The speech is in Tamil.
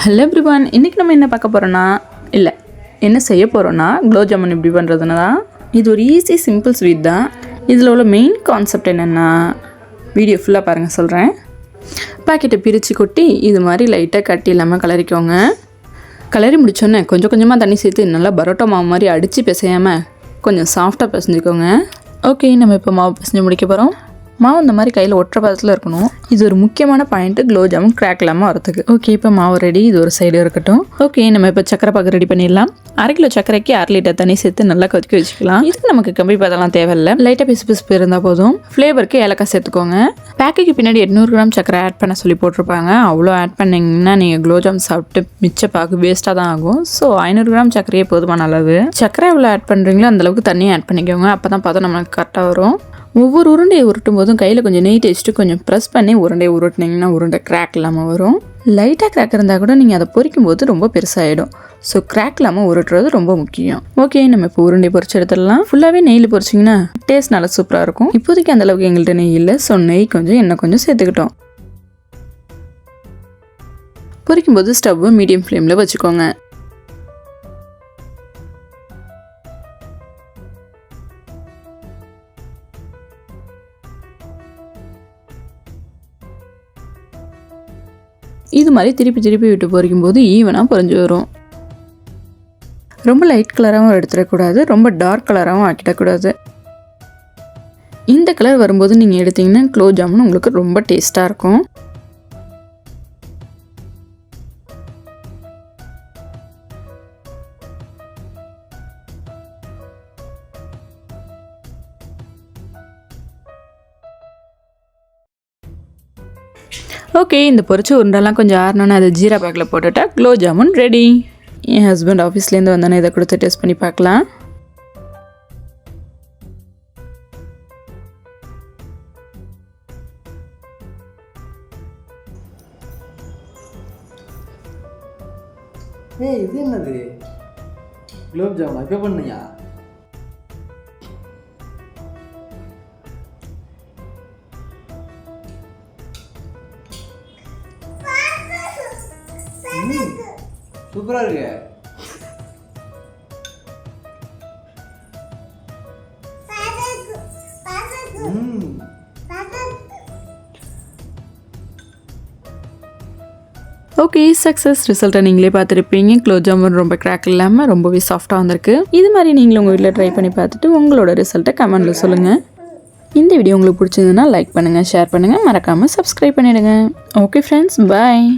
ஹலோ எவ்ரிவான், இன்றைக்கி நம்ம என்ன பார்க்க போகிறோன்னா என்ன செய்ய போகிறோன்னா குலோப் ஜாமுன் எப்படி பண்ணுறதுன்னு தான். இது ஒரு ஈஸி சிம்பிள் ஸ்வீட் தான். இதில் உள்ள மெயின் கான்செப்ட் என்னென்னா வீடியோ ஃபுல்லாக பாருங்கள் சொல்கிறேன். பாக்கெட்டை பிரித்து கொட்டி இது மாதிரி லைட்டாக கட்டி இல்லாமல் கிளறிக்கோங்க. கிளறி முடிச்சோன்னே கொஞ்சம் கொஞ்சமாக தண்ணி சேர்த்து நல்லா பரோட்டா மாவு மாதிரி அடித்து பிசையாமல் கொஞ்சம் சாஃப்டாக பிசைஞ்சிக்கோங்க. ஓகே, நம்ம இப்போ மாவு பிசைஞ்சு முடிக்க போகிறோம். மாவு இந்த மாதிரி கையில் ஒற்றை பதத்தில் இருக்கணும். இது ஒரு முக்கியமான பாயிண்ட்டு குலோப் ஜாமுன் கிராக் இல்லாமல் வரதுக்கு. ஓகே, இப்போ மாவு ரெடி. இது ஒரு சைடு இருக்கட்டும். ஓகே, நம்ம இப்போ சக்கரை பாக்கு ரெடி பண்ணிடலாம். 1/2 கிலோ சக்கரைக்கு 1/2 லிட்டர் தண்ணி சேர்த்து நல்லா கொதிக்க வச்சுக்கலாம். இதுக்கு நமக்கு கம்பி பதெல்லாம் தேவையில்லை, லைட்டாக பிசு இருந்தால் போதும். ஃப்ளேவருக்கு ஏலக்காய் சேர்த்துக்கோங்க. பேக்குக்கு பின்னாடி 800 கிராம் சக்கரை ஆட் பண்ண சொல்லி போட்டிருப்பாங்க. அவ்வளோ ஆட் பண்ணிங்கன்னா நீங்கள் குலோப் ஜாமுன் சாப்பிட்டு மிச்ச பாக்கு வேஸ்ட்டாக தான் ஆகும். ஸோ 500 கிராம் சக்கரையே போதுமான அளவு. சக்கரை எவ்வளோ ஆட் பண்ணுறீங்களோ அந்தளவுக்கு தண்ணியை ஆட் பண்ணிக்கோங்க. அப்போ தான் பதம் நம்மளுக்கு கரெக்டாக வரும். ஒவ்வொரு உருண்டையை உருட்டும் போதும் கையில் கொஞ்சம் நெய் தேய்ச்சிட்டு கொஞ்சம் ப்ரெஸ் பண்ணி உருண்டையை உருட்டினீங்கன்னா உருண்டை கிராக் இல்லாமல் வரும். லைட்டாக கிராக் இருந்தால் கூட நீங்கள் அதை பொரிக்கும் போது ரொம்ப பெருசாகிடும். ஸோ கிராக் இல்லாமல் உருட்டுறது ரொம்ப முக்கியம். ஓகே, நம்ம இப்போ உருண்டை பொரிச்சு எடுத்துடலாம். ஃபுல்லாகவே நெய்யில் பொரிச்சிங்கன்னா டேஸ்ட் நல்லா சூப்பராக இருக்கும். இப்போதைக்கு அந்தளவுக்கு எங்கள்கிட்ட நெய் இல்லை. ஸோ நெய் கொஞ்சம் எண்ணெய் கொஞ்சம் சேர்த்துக்கிட்டோம். பொரிக்கும்போது ஸ்டவ்வை மீடியம் ஃப்ளேமில் வச்சுக்கோங்க. இது மாதிரி திருப்பி விட்டு பொரிக்கும் போது ஈவனாக பொரிஞ்சு வரும். ரொம்ப லைட் கலராகவும் எடுத்துடக்கூடாது, ரொம்ப டார்க் கலராகவும் ஆக்கிடக்கூடாது. இந்த கலர் வரும்போது நீங்கள் எடுத்தீங்கன்னா குலோப் ஜாமுன் உங்களுக்கு ரொம்ப டேஸ்ட்டாக இருக்கும். ஓகே, இந்த பொரிச்ச உருண்டெல்லாம் கொஞ்சம் ஆறணுன்னு அதை ஜீரா பேக்கில் போட்டுட்டா குலோப் ஜாமுன் ரெடி. என் ஹஸ்பண்ட் ஆஃபீஸ்லேருந்து வந்தோன்னே இதை கொடுத்து டேஸ்ட் பண்ணி பார்க்கலாம். இது என்னது குலோப் ஜாமுன் எப்போ பண்ணியா? சூப்பரா இருக்கு. ஓகே, சக்ஸஸ் ரிசல்ட்டை நீங்களே பார்த்துருப்பீங்க. குலோப் ஜாமுன் ரொம்ப கிராக் இல்லாமல் ரொம்பவே சாஃப்டாக வந்திருக்கு. இது மாதிரி நீங்களும் உங்கள் வீட்டில் ட்ரை பண்ணி பார்த்துட்டு உங்களோட ரிசல்ட்டை கமெண்ட்டில் சொல்லுங்கள். இந்த வீடியோ உங்களுக்கு பிடிச்சதுன்னா லைக் பண்ணுங்கள், ஷேர் பண்ணுங்கள், மறக்காமல் சப்ஸ்கிரைப் பண்ணிவிடுங்க. ஓகே ஃப்ரெண்ட்ஸ், பாய்.